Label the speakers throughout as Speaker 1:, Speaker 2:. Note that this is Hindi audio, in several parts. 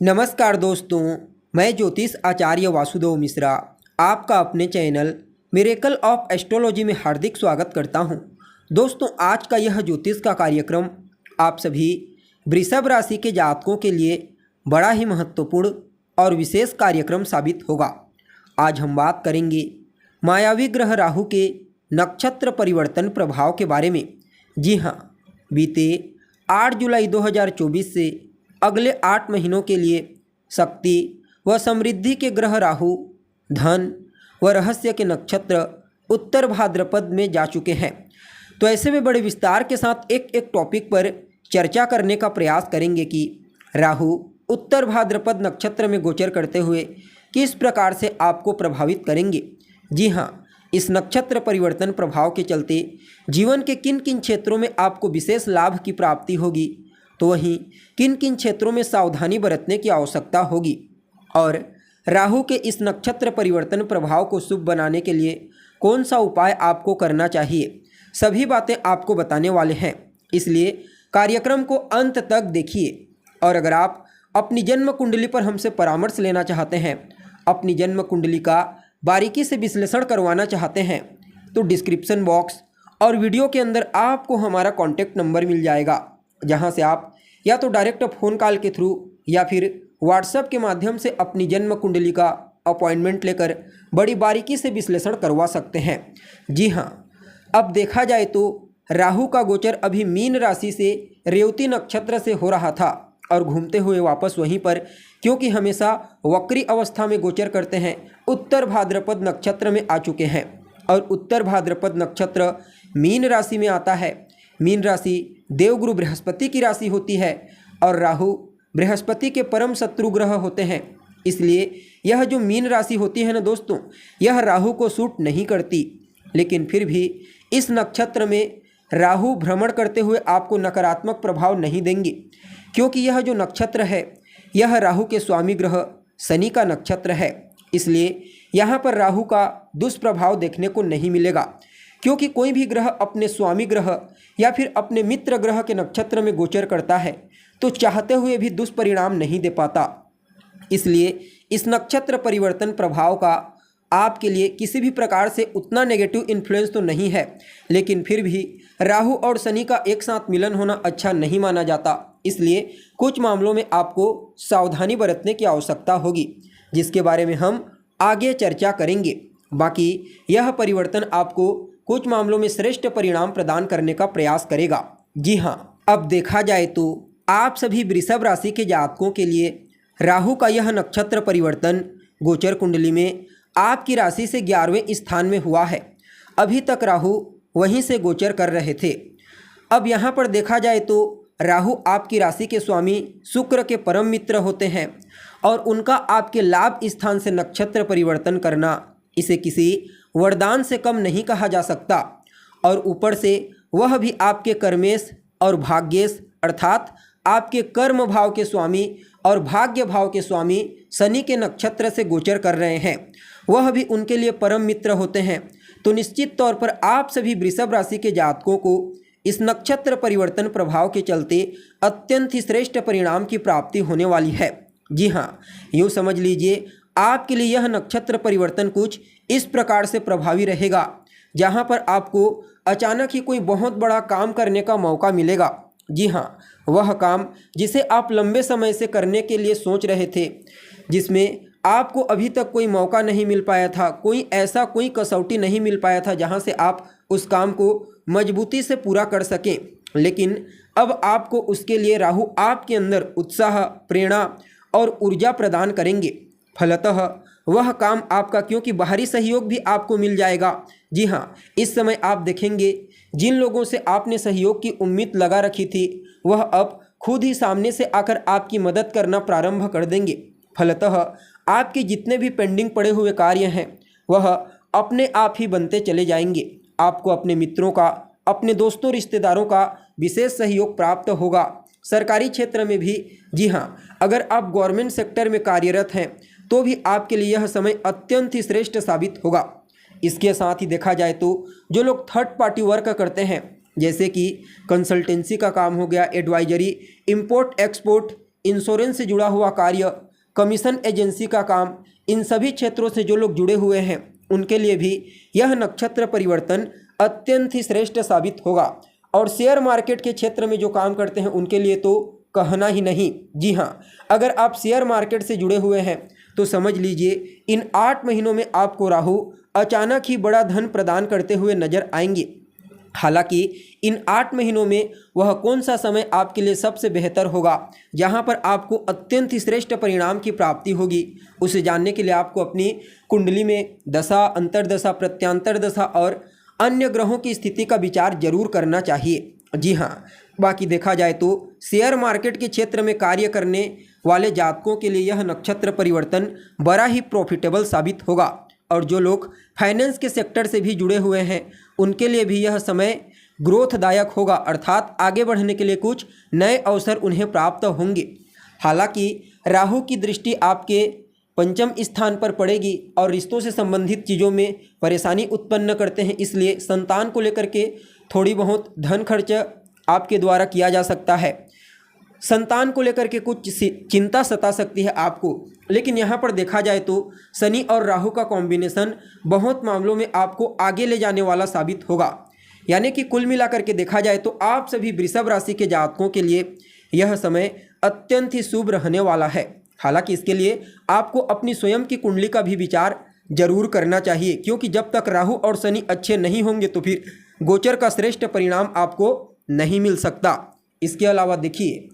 Speaker 1: नमस्कार दोस्तों, मैं ज्योतिष आचार्य वासुदेव मिश्रा आपका अपने चैनल मिरेकल ऑफ एस्ट्रोलॉजी में हार्दिक स्वागत करता हूं। दोस्तों, आज का यह ज्योतिष का कार्यक्रम आप सभी वृषभ राशि के जातकों के लिए बड़ा ही महत्वपूर्ण और विशेष कार्यक्रम साबित होगा। आज हम बात करेंगे मायावी ग्रह राहु के नक्षत्र परिवर्तन प्रभाव के बारे में। जी हाँ, बीते 8 जुलाई 2024 से अगले 8 महीनों के लिए शक्ति व समृद्धि के ग्रह राहु धन व रहस्य के नक्षत्र उत्तर भाद्रपद में जा चुके हैं। तो ऐसे में बड़े विस्तार के साथ एक एक टॉपिक पर चर्चा करने का प्रयास करेंगे कि राहु उत्तर भाद्रपद नक्षत्र में गोचर करते हुए किस प्रकार से आपको प्रभावित करेंगे। जी हाँ, इस नक्षत्र परिवर्तन प्रभाव के चलते जीवन के किन किन क्षेत्रों में आपको विशेष लाभ की प्राप्ति होगी, तो वहीं किन किन क्षेत्रों में सावधानी बरतने की आवश्यकता होगी और राहु के इस नक्षत्र परिवर्तन प्रभाव को शुभ बनाने के लिए कौन सा उपाय आपको करना चाहिए, सभी बातें आपको बताने वाले हैं। इसलिए कार्यक्रम को अंत तक देखिए। और अगर आप अपनी जन्म कुंडली पर हमसे परामर्श लेना चाहते हैं, अपनी जन्म कुंडली का बारीकी से विश्लेषण करवाना चाहते हैं, तो डिस्क्रिप्शन बॉक्स और वीडियो के अंदर आपको हमारा कॉन्टैक्ट नंबर मिल जाएगा, जहां से आप या तो डायरेक्ट फ़ोन कॉल के थ्रू या फिर व्हाट्सएप के माध्यम से अपनी जन्म कुंडली का अपॉइंटमेंट लेकर बड़ी बारीकी से विश्लेषण करवा सकते हैं। जी हाँ, अब देखा जाए तो राहु का गोचर अभी मीन राशि से रेवती नक्षत्र से हो रहा था और घूमते हुए वापस वहीं पर, क्योंकि हमेशा वक्री अवस्था में गोचर करते हैं, उत्तर भाद्रपद नक्षत्र में आ चुके हैं। और उत्तर भाद्रपद नक्षत्र मीन राशि में आता है। मीन राशि देवगुरु बृहस्पति की राशि होती है और राहु बृहस्पति के परम शत्रु ग्रह होते हैं। इसलिए यह जो मीन राशि होती है ना दोस्तों, यह राहु को सूट नहीं करती। लेकिन फिर भी इस नक्षत्र में राहु भ्रमण करते हुए आपको नकारात्मक प्रभाव नहीं देंगे, क्योंकि यह जो नक्षत्र है यह राहु के स्वामी ग्रह शनि का नक्षत्र है। इसलिए यहाँ पर राहु का दुष्प्रभाव देखने को नहीं मिलेगा, क्योंकि कोई भी ग्रह अपने स्वामी ग्रह या फिर अपने मित्र ग्रह के नक्षत्र में गोचर करता है तो चाहते हुए भी दुष्परिणाम नहीं दे पाता। इसलिए इस नक्षत्र परिवर्तन प्रभाव का आपके लिए किसी भी प्रकार से उतना नेगेटिव इन्फ्लुएंस तो नहीं है, लेकिन फिर भी राहु और शनि का एक साथ मिलन होना अच्छा नहीं माना जाता। इसलिए कुछ मामलों में आपको सावधानी बरतने की आवश्यकता होगी, जिसके बारे में हम आगे चर्चा करेंगे। बाकी यह परिवर्तन आपको कुछ मामलों में श्रेष्ठ परिणाम प्रदान करने का प्रयास करेगा। जी हाँ, अब देखा जाए तो आप सभी वृषभ राशि के जातकों के लिए राहु का यह नक्षत्र परिवर्तन गोचर कुंडली में आपकी राशि से 11वें स्थान में हुआ है। अभी तक राहु वहीं से गोचर कर रहे थे। अब यहाँ पर देखा जाए तो राहु आपकी राशि के स्वामी शुक्र के परम मित्र होते हैं और उनका आपके लाभ स्थान से नक्षत्र परिवर्तन करना, इसे किसी वरदान से कम नहीं कहा जा सकता। और ऊपर से वह भी आपके कर्मेश और भाग्येश अर्थात आपके कर्म भाव के स्वामी और भाग्य भाव के स्वामी शनि के नक्षत्र से गोचर कर रहे हैं, वह भी उनके लिए परम मित्र होते हैं। तो निश्चित तौर पर आप सभी वृषभ राशि के जातकों को इस नक्षत्र परिवर्तन प्रभाव के चलते अत्यंत ही श्रेष्ठ परिणाम की प्राप्ति होने वाली है। जी हाँ, यूँ समझ लीजिए आपके लिए यह नक्षत्र परिवर्तन कुछ इस प्रकार से प्रभावी रहेगा, जहां पर आपको अचानक ही कोई बहुत बड़ा काम करने का मौका मिलेगा। जी हाँ, वह काम जिसे आप लंबे समय से करने के लिए सोच रहे थे, जिसमें आपको अभी तक कोई मौका नहीं मिल पाया था, कोई कसौटी नहीं मिल पाया था जहां से आप उस काम को मजबूती से पूरा कर सकें। लेकिन अब आपको उसके लिए राहु आपके अंदर उत्साह, प्रेरणा और ऊर्जा प्रदान करेंगे। फलतः वह काम आपका, क्योंकि बाहरी सहयोग भी आपको मिल जाएगा। जी हाँ, इस समय आप देखेंगे जिन लोगों से आपने सहयोग की उम्मीद लगा रखी थी, वह अब खुद ही सामने से आकर आपकी मदद करना प्रारंभ कर देंगे। फलतः आपके जितने भी पेंडिंग पड़े हुए कार्य हैं वह अपने आप ही बनते चले जाएंगे। आपको अपने मित्रों का, अपने दोस्तों, रिश्तेदारों का विशेष सहयोग प्राप्त होगा। सरकारी क्षेत्र में भी, जी हाँ, अगर आप गवर्नमेंट सेक्टर में कार्यरत हैं तो भी आपके लिए यह समय अत्यंत ही श्रेष्ठ साबित होगा। इसके साथ ही देखा जाए तो जो लोग थर्ड पार्टी वर्क करते हैं, जैसे कि कंसल्टेंसी का काम हो गया, एडवाइजरी, इंपोर्ट एक्सपोर्ट, इंश्योरेंस से जुड़ा हुआ कार्य, कमीशन एजेंसी का काम, इन सभी क्षेत्रों से जो लोग जुड़े हुए हैं उनके लिए भी यह नक्षत्र परिवर्तन अत्यंत ही श्रेष्ठ साबित होगा। और शेयर मार्केट के क्षेत्र में जो काम करते हैं उनके लिए तो कहना ही नहीं। जी हाँ, अगर आप शेयर मार्केट से जुड़े हुए हैं तो समझ लीजिए इन 8 महीनों में आपको राहु अचानक ही बड़ा धन प्रदान करते हुए नजर आएंगे। हालांकि इन 8 महीनों में वह कौन सा समय आपके लिए सबसे बेहतर होगा जहां पर आपको अत्यंत ही श्रेष्ठ परिणाम की प्राप्ति होगी, उसे जानने के लिए आपको अपनी कुंडली में दशा, अंतर्दशा, प्रत्यांतर दशा और अन्य ग्रहों की स्थिति का विचार जरूर करना चाहिए। जी हाँ, बाकी देखा जाए तो शेयर मार्केट के क्षेत्र में कार्य करने वाले जातकों के लिए यह नक्षत्र परिवर्तन बड़ा ही प्रॉफिटेबल साबित होगा। और जो लोग फाइनेंस के सेक्टर से भी जुड़े हुए हैं उनके लिए भी यह समय ग्रोथदायक होगा, अर्थात आगे बढ़ने के लिए कुछ नए अवसर उन्हें प्राप्त होंगे। हालांकि राहु की दृष्टि आपके पंचम स्थान पर पड़ेगी और रिश्तों से संबंधित चीज़ों में परेशानी उत्पन्न करते हैं, इसलिए संतान को लेकर के थोड़ी बहुत धन खर्च आपके द्वारा किया जा सकता है। संतान को लेकर के कुछ चिंता सता सकती है आपको। लेकिन यहाँ पर देखा जाए तो शनि और राहु का कॉम्बिनेशन बहुत मामलों में आपको आगे ले जाने वाला साबित होगा। यानी कि कुल मिलाकर के देखा जाए तो आप सभी वृषभ राशि के जातकों के लिए यह समय अत्यंत ही शुभ रहने वाला है। हालांकि इसके लिए आपको अपनी स्वयं की कुंडली का भी विचार जरूर करना चाहिए, क्योंकि जब तक राहु और शनि अच्छे नहीं होंगे तो फिर गोचर का श्रेष्ठ परिणाम आपको नहीं मिल सकता। इसके अलावा देखिए,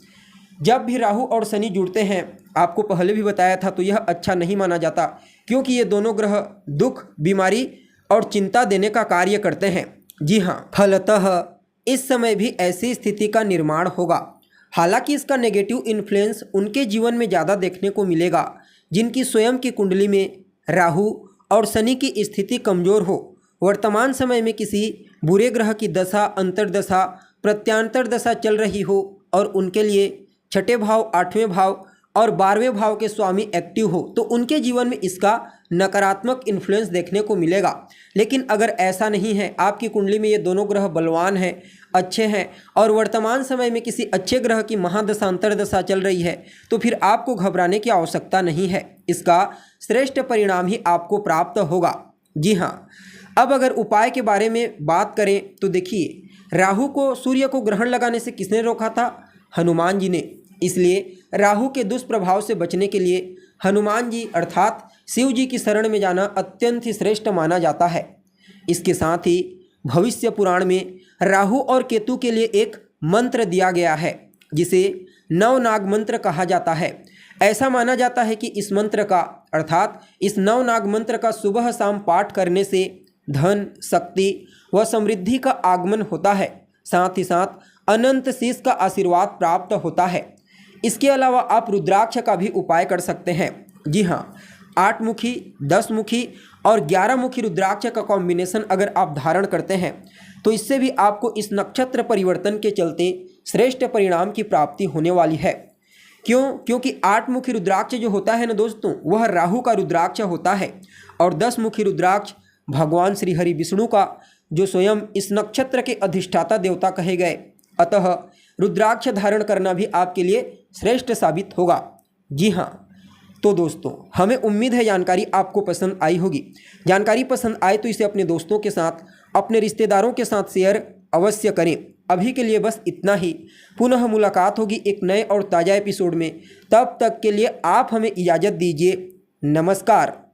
Speaker 1: जब भी राहु और शनि जुड़ते हैं, आपको पहले भी बताया था, तो यह अच्छा नहीं माना जाता, क्योंकि ये दोनों ग्रह दुख, बीमारी और चिंता देने का कार्य करते हैं। जी हाँ, फलतः इस समय भी ऐसी स्थिति का निर्माण होगा। हालांकि इसका नेगेटिव इन्फ्लुएंस उनके जीवन में ज़्यादा देखने को मिलेगा जिनकी स्वयं की कुंडली में राहु और शनि की स्थिति कमज़ोर हो, वर्तमान समय में किसी बुरे ग्रह की दशा, अंतर्दशा, प्रत्यांतर दशा चल रही हो और उनके लिए 6ठे भाव, 8वें भाव और 12वें भाव के स्वामी एक्टिव हो, तो उनके जीवन में इसका नकारात्मक इन्फ्लुएंस देखने को मिलेगा। लेकिन अगर ऐसा नहीं है, आपकी कुंडली में ये दोनों ग्रह बलवान हैं, अच्छे हैं और वर्तमान समय में किसी अच्छे ग्रह की महादशा, अंतर्दशा चल रही है, तो फिर आपको घबराने की आवश्यकता नहीं है। इसका श्रेष्ठ परिणाम ही आपको प्राप्त होगा। जी हाँ, अब अगर उपाय के बारे में बात करें तो देखिए, राहु को, सूर्य को ग्रहण लगाने से किसने रोका था? हनुमान जी ने। इसलिए राहु के दुष्प्रभाव से बचने के लिए हनुमान जी अर्थात शिव जी की शरण में जाना अत्यंत ही श्रेष्ठ माना जाता है। इसके साथ ही भविष्य पुराण में राहु और केतु के लिए एक मंत्र दिया गया है जिसे नवनाग मंत्र कहा जाता है। ऐसा माना जाता है कि इस मंत्र का अर्थात इस नवनाग मंत्र का सुबह शाम पाठ करने से धन, शक्ति व समृद्धि का आगमन होता है, साथ ही साथ अनंत शीष का आशीर्वाद प्राप्त होता है। इसके अलावा आप रुद्राक्ष का भी उपाय कर सकते हैं। जी हाँ, 8 मुखी, 10 मुखी और 11 मुखी रुद्राक्ष का कॉम्बिनेशन अगर आप धारण करते हैं तो इससे भी आपको इस नक्षत्र परिवर्तन के चलते श्रेष्ठ परिणाम की प्राप्ति होने वाली है। क्यों? क्योंकि 8 मुखी रुद्राक्ष जो होता है ना दोस्तों, वह राहु का रुद्राक्ष होता है और 10 मुखी रुद्राक्ष भगवान श्री हरि विष्णु का, जो स्वयं इस नक्षत्र के अधिष्ठाता देवता कहे गए। अतः रुद्राक्ष धारण करना भी आपके लिए श्रेष्ठ साबित होगा। जी हाँ, तो दोस्तों, हमें उम्मीद है जानकारी आपको पसंद आई होगी। जानकारी पसंद आए तो इसे अपने दोस्तों के साथ, अपने रिश्तेदारों के साथ शेयर अवश्य करें। अभी के लिए बस इतना ही। पुनः मुलाकात होगी एक नए और ताज़ा एपिसोड में। तब तक के लिए आप हमें इजाज़त दीजिए। नमस्कार।